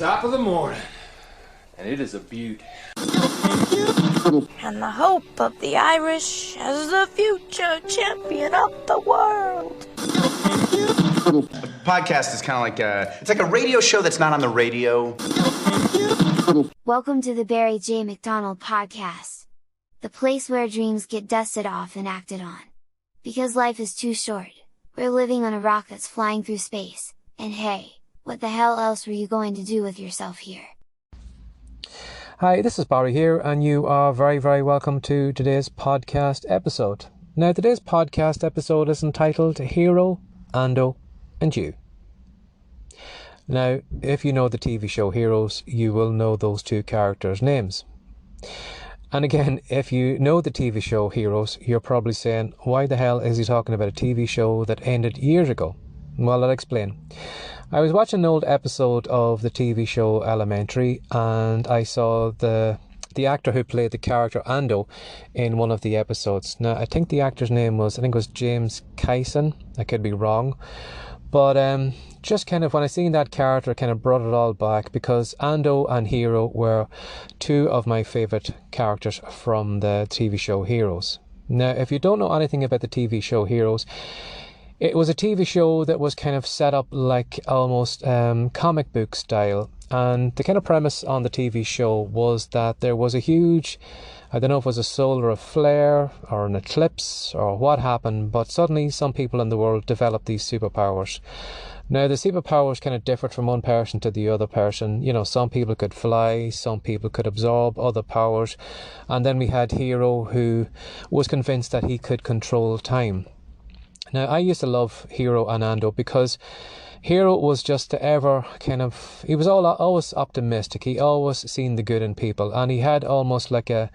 top of the morning, and it is a beaut. And the hope of the Irish as the future champion of the world. A podcast is kind of like it's like a radio show that's not on the radio. Welcome to the Barry J. McDonald podcast. The place where dreams get dusted off and acted on. Because life is too short. We're living on a rock that's flying through space, and hey, what the hell else were you going to do with yourself here? Hi, this is Barry here, and you are very, very welcome to today's podcast episode. Now, today's podcast episode is entitled Hiro, Ando, and You. Now, if you know the TV show Heroes, you will know those two characters' names. And again, if you know the TV show Heroes, you're probably saying, why the hell is he talking about a TV show that ended years ago? Well, I'll explain. I was watching an old episode of the TV show Elementary, and I saw the actor who played the character Ando in one of the episodes. Now, I think the actor's name was James Kyson. I could be wrong. But just kind of when I seen that character, kind of brought it all back, because Ando and Hiro were two of my favourite characters from the TV show Heroes. Now, if you don't know anything about the TV show Heroes, it was a TV show that was kind of set up like almost comic book style. And the kind of premise on the TV show was that there was a huge, I don't know if it was a solar flare or an eclipse or what happened, but suddenly some people in the world developed these superpowers. Now, the superpowers kind of differed from one person to the other person. You know, some people could fly, some people could absorb other powers. And then we had Hiro, who was convinced that he could control time. Now, I used to love Hiro and Ando because Hiro was just ever kind of, he was always optimistic. He always seen the good in people, and he had almost like a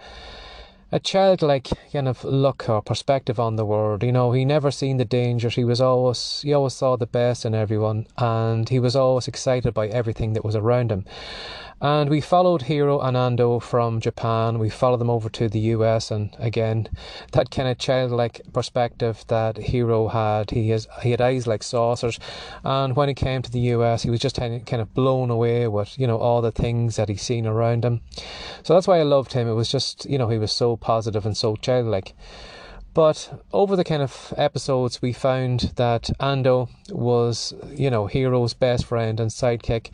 childlike kind of look or perspective on the world. You know, he never seen the dangers. He always saw the best in everyone, and he was always excited by everything that was around him. And we followed Hiro and Ando from Japan. We followed them over to the US, and again, that kind of childlike perspective that Hiro had. He had eyes like saucers, and when he came to the US, he was just kind of blown away with, you know, all the things that he's seen around him. So that's why I loved him. It was just, you know, he was so positive and so childlike. But over the kind of episodes, we found that Ando was, you know, Hiro's best friend and sidekick.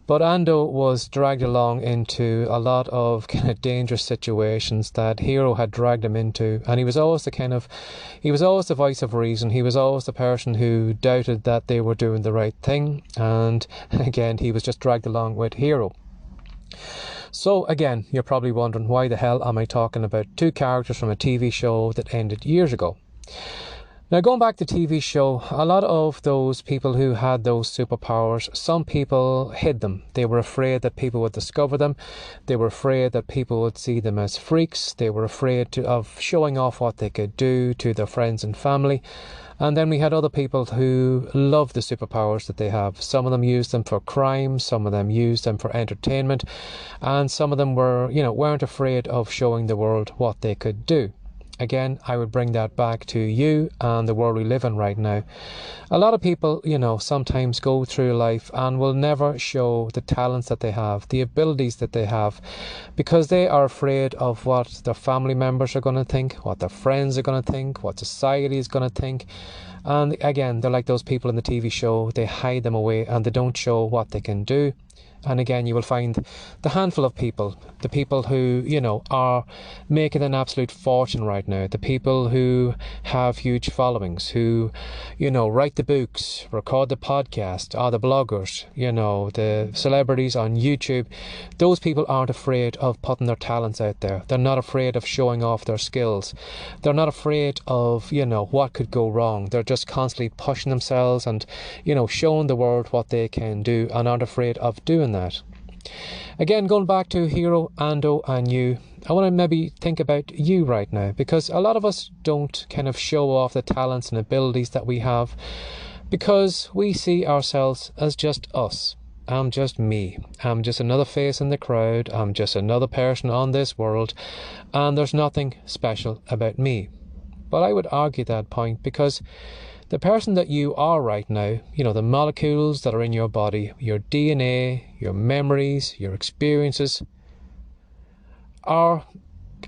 But Ando was dragged along into a lot of kind of dangerous situations that Hiro had dragged him into. And he was always the voice of reason. He was always the person who doubted that they were doing the right thing. And again, he was just dragged along with Hiro. So again, you're probably wondering, why the hell am I talking about two characters from a TV show that ended years ago? Now, going back to the TV show, a lot of those people who had those superpowers, some people hid them. They were afraid that people would discover them. They were afraid that people would see them as freaks. They were afraid of showing off what they could do to their friends and family. And then we had other people who loved the superpowers that they have. Some of them used them for crime, some of them used them for entertainment, and some of them weren't afraid of showing the world what they could do. Again, I would bring that back to you and the world we live in right now. A lot of people, you know, sometimes go through life and will never show the talents that they have, the abilities that they have, because they are afraid of what their family members are going to think, what their friends are going to think, what society is going to think. And again, they're like those people in the TV show. They hide them away and they don't show what they can do. And again, you will find the handful of people, the people who, you know, are making an absolute fortune right now, the people who have huge followings, who, you know, write the books, record the podcast, are the bloggers, you know, the celebrities on YouTube. Those people aren't afraid of putting their talents out there. They're not afraid of showing off their skills. They're not afraid of, you know, what could go wrong. They're just constantly pushing themselves and, you know, showing the world what they can do, and aren't afraid of doing that. Again, going back to Hiro, Ando and you, I want to maybe think about you right now, because a lot of us don't kind of show off the talents and abilities that we have because we see ourselves as just us. I'm just me. I'm just another face in the crowd. I'm just another person on this world, and there's nothing special about me. But I would argue that point, because The person that you are right now, the molecules that are in your body, your DNA, your memories, your experiences, are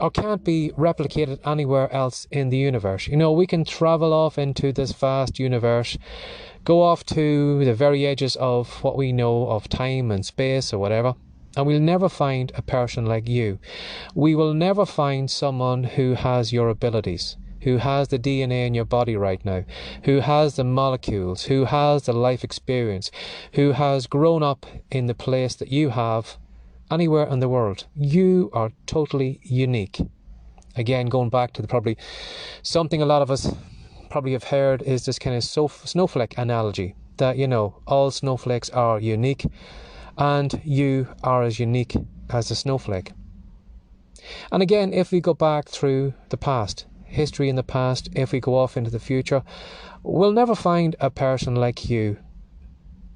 or can't be replicated anywhere else in the universe. We can travel off into this vast universe, go off to the very edges of what we know of time and space or whatever, and we'll never find a person like you. We will never find someone who has your abilities, who has the DNA in your body right now, who has the molecules, who has the life experience, who has grown up in the place that you have anywhere in the world. You are totally unique. Again, going back to probably something a lot of us probably have heard is this kind of snowflake analogy, that all snowflakes are unique and you are as unique as a snowflake. And again, if we go back through the past, history in the past, if we go off into the future, we'll never find a person like you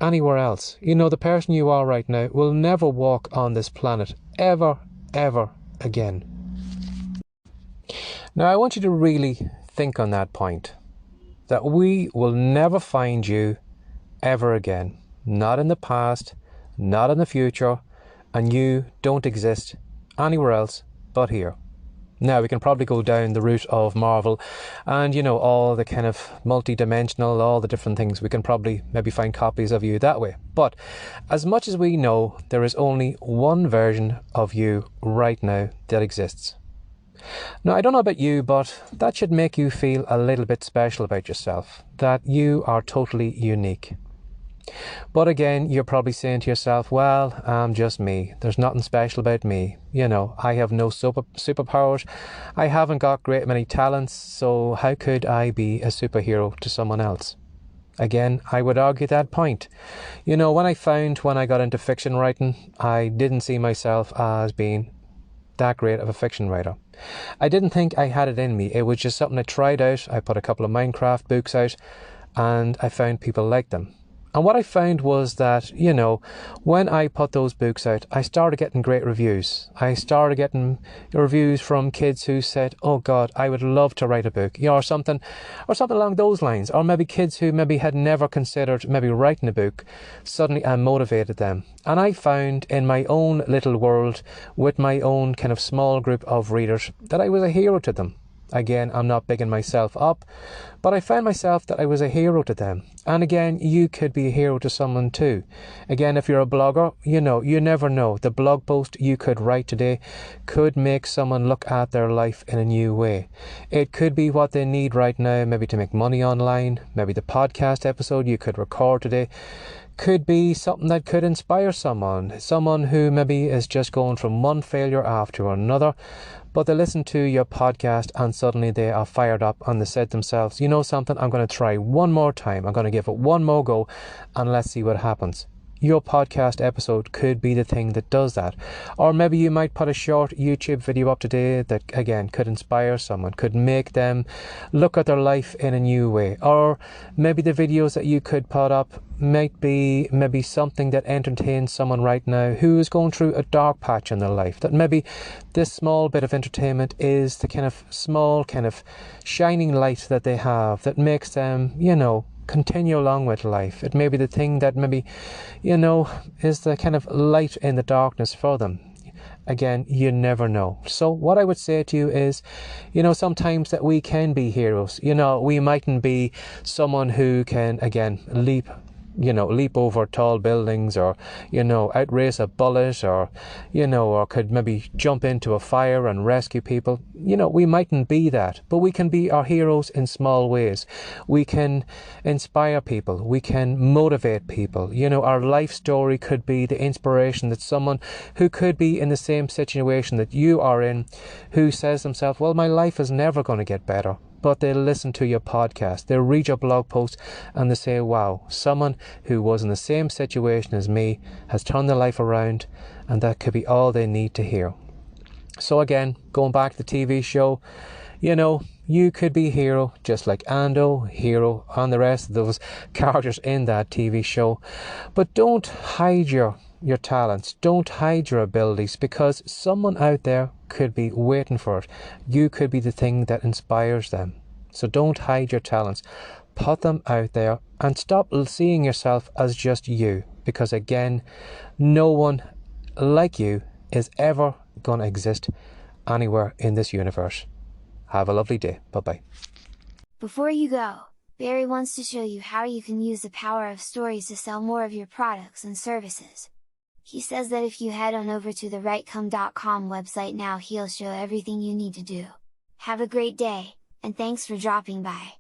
anywhere else. The person you are right now will never walk on this planet ever again. Now, I want you to really think on that point, that we will never find you ever again. Not in the past, not in the future, and you don't exist anywhere else but here. Now, we can probably go down the route of Marvel and, all the kind of multi-dimensional, all the different things. We can probably maybe find copies of you that way. But as much as we know, there is only one version of you right now that exists. Now, I don't know about you, but that should make you feel a little bit special about yourself, that you are totally unique. But again, you're probably saying to yourself, well, I'm just me. There's nothing special about me. I have no superpowers. I haven't got great many talents. So how could I be a superhero to someone else? Again, I would argue that point. When I got into fiction writing, I didn't see myself as being that great of a fiction writer. I didn't think I had it in me. It was just something I tried out. I put a couple of Minecraft books out and I found people liked them. And what I found was that, when I put those books out, I started getting great reviews. I started getting reviews from kids who said, oh God, I would love to write a book, or something along those lines. Or maybe kids who maybe had never considered maybe writing a book. Suddenly I motivated them. And I found in my own little world, with my own kind of small group of readers, that I was a hero to them. Again, I'm not bigging myself up, but I found myself that I was a hero to them. And again, you could be a hero to someone too. Again, if you're a blogger, you never know. The blog post you could write today could make someone look at their life in a new way. It could be what they need right now, maybe to make money online. Maybe the podcast episode you could record today could be something that could inspire someone who maybe is just going from one failure after another, but they listen to your podcast and suddenly they are fired up and they said to themselves, something, I'm going to try one more time, I'm going to give it one more go and let's see what happens. Your podcast episode could be the thing that does that. Or maybe you might put a short YouTube video up today that, again, could inspire someone, could make them look at their life in a new way. Or maybe the videos that you could put up might be maybe something that entertains someone right now who is going through a dark patch in their life. That maybe this small bit of entertainment is the kind of small kind of shining light that they have that makes them, continue along with life. It may be the thing that maybe, is the kind of light in the darkness for them. Again, you never know. So what I would say to you is, sometimes that we can be heroes. We mightn't be someone who can, again, leap over tall buildings or, outrace a bullet or could maybe jump into a fire and rescue people. We mightn't be that, but we can be our heroes in small ways. We can inspire people. We can motivate people. Our life story could be the inspiration that someone who could be in the same situation that you are in, who says to themselves, well, my life is never going to get better. But they listen to your podcast, they read your blog post and they say, wow, someone who was in the same situation as me has turned their life around, and that could be all they need to hear. So again, going back to the TV show, you could be Hiro, just like Ando, Hiro, and the rest of those characters in that TV show. But don't hide your talents, don't hide your abilities, because someone out there could be waiting for it. You could be the thing that inspires them. So don't hide your talents. put them out there, and stop seeing yourself as just you, because again, no one like you is ever going to exist anywhere in this universe. Have a lovely day. Bye-bye. Before you go, Barry wants to show you how you can use the power of stories to sell more of your products and services. He says that if you head on over to the rightcom.com website now, he'll show everything you need to do. Have a great day, and thanks for dropping by.